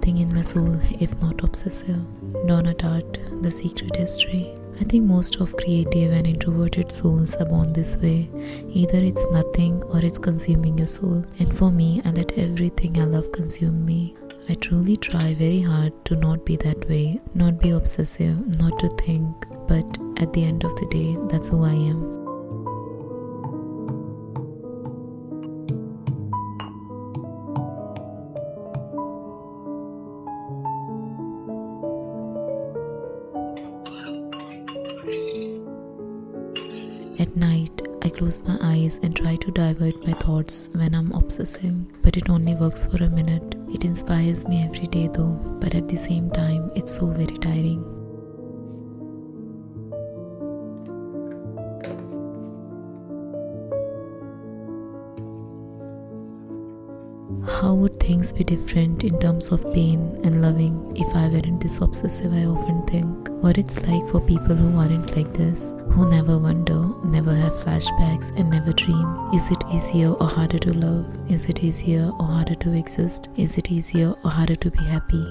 something in my soul if not obsessive. Donna Tartt, The Secret History. I think most of creative and introverted souls are born this way. Either it's nothing or it's consuming your soul. And for me, I let everything I love consume me. I truly try very hard to not be that way, not be obsessive, not to think, but at the end of the day, that's who I am. At night, I close my eyes and try to divert my thoughts when I'm obsessing, but it only works for a minute. It inspires me every day though, but at the same time, it's so very tiring. How would things be different in terms of pain and loving if I weren't this obsessive? I often think what it's like for people who aren't like this, who never wonder, never have flashbacks and never dream. Is it easier or harder to love? Is it easier or harder to exist? Is it easier or harder to be happy?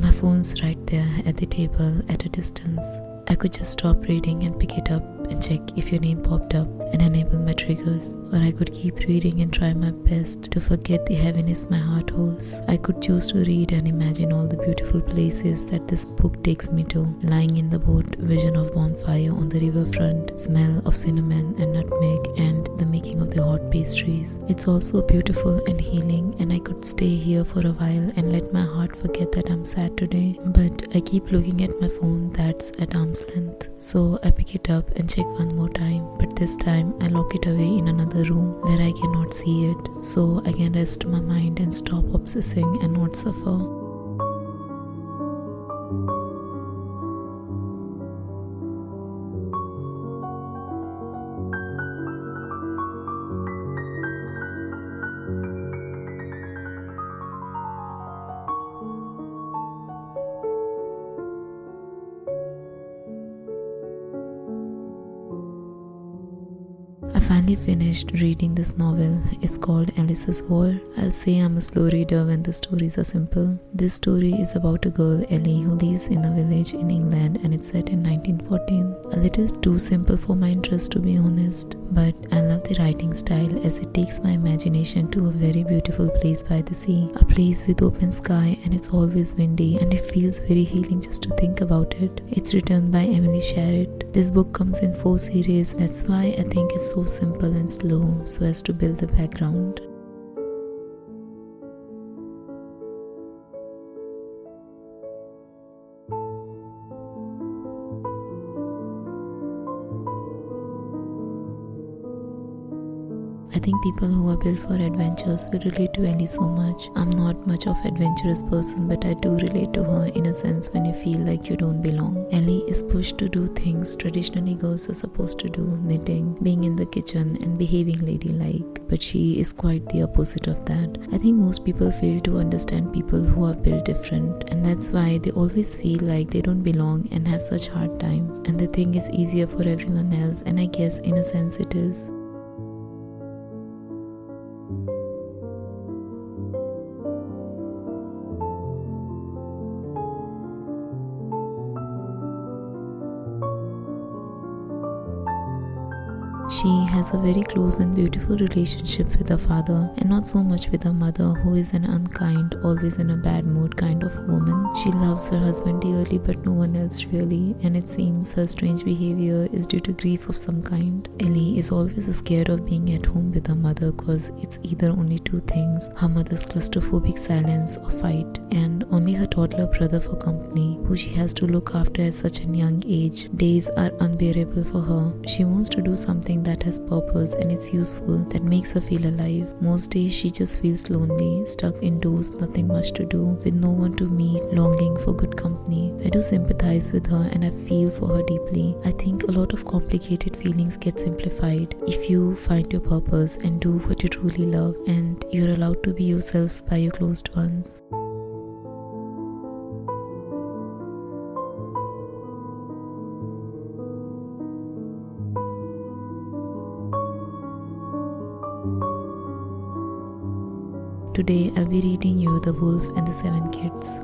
My phone's right there at the table at a distance. I could just stop reading and pick it up and check if your name popped up and enable my triggers. Or I could keep reading and try my best to forget the heaviness my heart holds. I could choose to read and imagine all the beautiful places that this book takes me to. Lying in the boat, vision of bonfire on the riverfront, smell of cinnamon and nutmeg, and the making of the hot pastries. It's also beautiful and healing, and I could stay here for a while and let my heart forget that I'm sad today. But I keep looking at my phone that's at arm's length. So I pick it up and check one more time, but this time I lock it away in another room where I cannot see it, so I can rest my mind and stop obsessing and not suffer. I finally finished reading this novel. It's called Alice's War. I'll say I'm a slow reader when the stories are simple. This story is about a girl, Ellie, who lives in a village in England, and it's set in 1914. A little too simple for my interest, to be honest, but I love the writing style as it takes my imagination to a very beautiful place by the sea, a place with open sky, and it's always windy, and it feels very healing just to think about it. It's written by Emily Sharratt. This book comes in 4 series. That's why I think it's so simple and slow, so as to build the background. I think people who are built for adventures will relate to Ellie so much. I'm not much of an adventurous person, but I do relate to her in a sense when you feel like you don't belong. Ellie is pushed to do things traditionally girls are supposed to do, knitting, being in the kitchen and behaving ladylike, but she is quite the opposite of that. I think most people fail to understand people who are built different, and that's why they always feel like they don't belong and have such hard time, and they think it's easier for everyone else, and I guess in a sense it is. She has a very close and beautiful relationship with her father, and not so much with her mother, who is an unkind, always in a bad mood kind of woman. She loves her husband dearly, but no one else really, and it seems her strange behavior is due to grief of some kind. Ellie is always scared of being at home with her mother because it's either only 2 things: her mother's claustrophobic silence or fight, and only her toddler brother for company, who she has to look after at such a young age. Days are unbearable for her. She wants to do something that has purpose and it's useful, that makes her feel alive. Most days she just feels lonely, stuck indoors, nothing much to do, with no one to meet, longing for good company. I do sympathize with her and I feel for her deeply. I think a lot of complicated feelings get simplified if you find your purpose and do what you truly love, and you're allowed to be yourself by your closed ones. Today I'll be reading you The Wolf and the Seven Kids.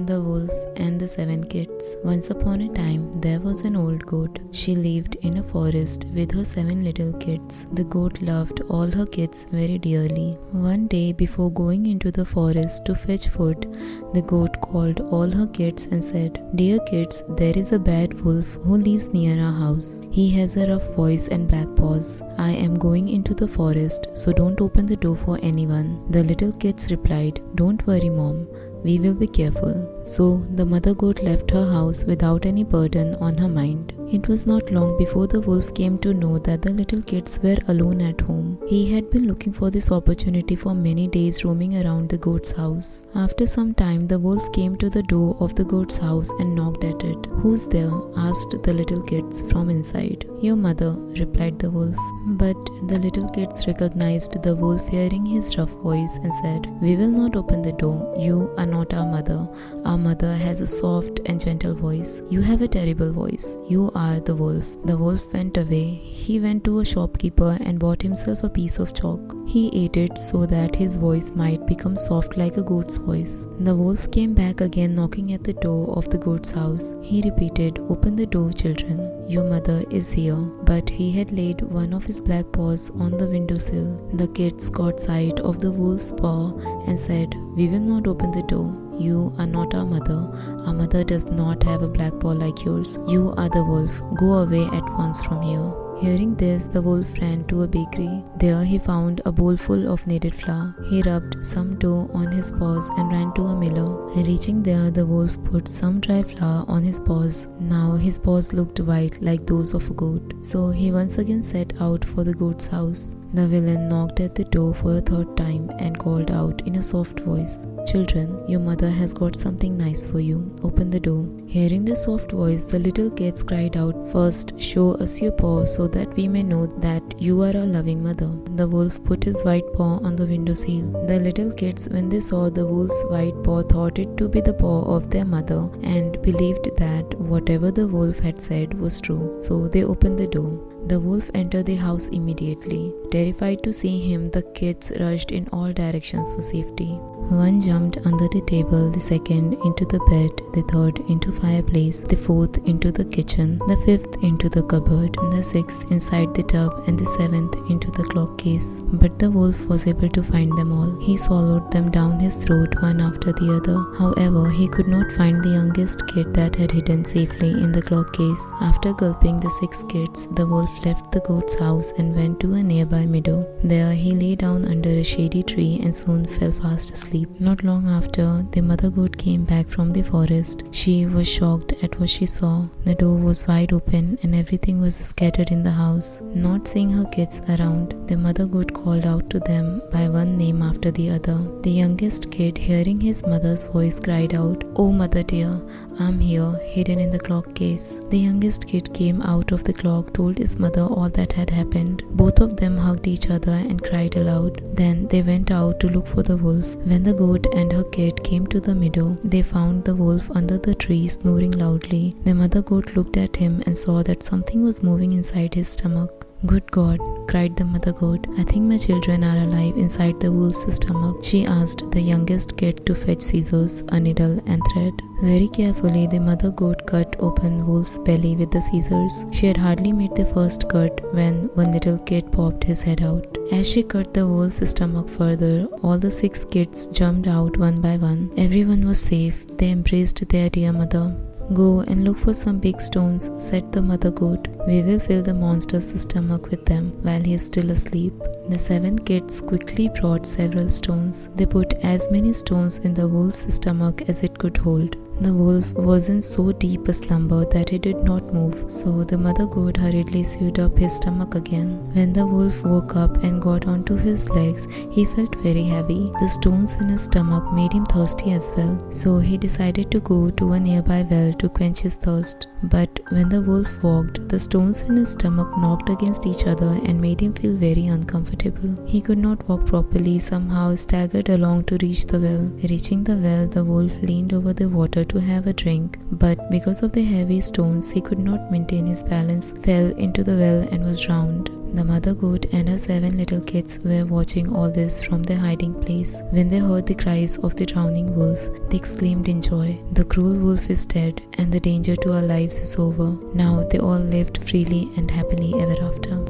The Wolf and the Seven Kids. Once upon a time, there was an old goat. She lived in a forest with her 7 little kids. The goat loved all her kids very dearly. One day, before going into the forest to fetch food, the goat called all her kids and said, "Dear kids, there is a bad wolf who lives near our house. He has a rough voice and black paws. I am going into the forest, so don't open the door for anyone." The little kids replied, "Don't worry, Mom. We will be careful." So the mother goat left her house without any burden on her mind. It was not long before the wolf came to know that the little kids were alone at home. He had been looking for this opportunity for many days, roaming around the goat's house. After some time, the wolf came to the door of the goat's house and knocked at it. "Who's there?" asked the little kids from inside. "Your mother," replied the wolf. But the little kids recognized the wolf hearing his rough voice and said, "We will not open the door. You are not our mother. Our mother has a soft and gentle voice. You have a terrible voice. You are the wolf." The wolf went away. He went to a shopkeeper and bought himself a piece of chalk. He ate it so that his voice might become soft like a goat's voice. The wolf came back again, knocking at the door of the goat's house. He repeated, "Open the door, children. Your mother is here." But he had laid one of his black paws on the windowsill. The kids caught sight of the wolf's paw and said, "We will not open the door. You are not our mother. Our mother does not have a black paw like yours. You are the wolf. Go away at once from here." Hearing this, the wolf ran to a bakery. There he found a bowl full of kneaded flour. He rubbed some dough on his paws and ran to a miller. Reaching there, the wolf put some dry flour on his paws. Now his paws looked white like those of a goat. So he once again set out for the goat's house. The villain knocked at the door for a third time and called out in a soft voice, "Children, your mother has got something nice for you. Open the door." Hearing the soft voice, the little kids cried out, "First, show us your paw so that we may know that you are our loving mother." The wolf put his white paw on the windowsill. The little kids, when they saw the wolf's white paw, thought it to be the paw of their mother and believed that whatever the wolf had said was true. So they opened the door. The wolf entered the house immediately. Terrified to see him, the kids rushed in all directions for safety. One jumped under the table, the second into the bed, the third into fireplace, the fourth into the kitchen, the fifth into the cupboard, the sixth inside the tub, and the seventh into the clock case. But the wolf was able to find them all. He swallowed them down his throat one after the other. However, he could not find the youngest kid that had hidden safely in the clock case. After gulping the 6 kids, the wolf left the goat's house and went to a nearby meadow. There he lay down under a shady tree and soon fell fast asleep. Not long after, the mother goat came back from the forest. She was shocked at what she saw. The door was wide open and everything was scattered in the house. Not seeing her kids around, the mother goat called out to them by one name after the other. The youngest kid, hearing his mother's voice, cried out, "Oh mother dear, I'm here, hidden in the clock case." The youngest kid came out of the clock, told his mother all that had happened. Both of them hugged each other and cried aloud. Then they went out to look for the wolf. When the goat and her kid came to the meadow, they found the wolf under the tree snoring loudly. The mother goat looked at him and saw that something was moving inside his stomach. "Good God," cried the mother goat, "I think my children are alive inside the wolf's stomach." She asked the youngest kid to fetch scissors, a needle and thread. Very carefully, the mother goat cut open Wolf's belly with the scissors. She had hardly made the first cut when one little kid popped his head out. As she cut the wolf's stomach further, all the 6 kids jumped out one by one. Everyone was safe. They embraced their dear mother. "Go and look for some big stones," said the mother goat. "We will fill the monster's stomach with them while he is still asleep." The 7 kids quickly brought several stones. They put as many stones in the wolf's stomach as it could hold. The wolf was in so deep a slumber that he did not move, so the mother goat hurriedly sewed up his stomach again. When the wolf woke up and got onto his legs, he felt very heavy. The stones in his stomach made him thirsty as well, so he decided to go to a nearby well to quench his thirst. But when the wolf walked, the stones in his stomach knocked against each other and made him feel very uncomfortable. He could not walk properly, somehow staggered along to reach the well. Reaching the well, the wolf leaned over the water to have a drink, but because of the heavy stones he could not maintain his balance, fell into the well and was drowned. The mother goat and her 7 little kids were watching all this from their hiding place. When they heard the cries of the drowning wolf, they exclaimed in joy, "The cruel wolf is dead and the danger to our lives is over." Now they all lived freely and happily ever after.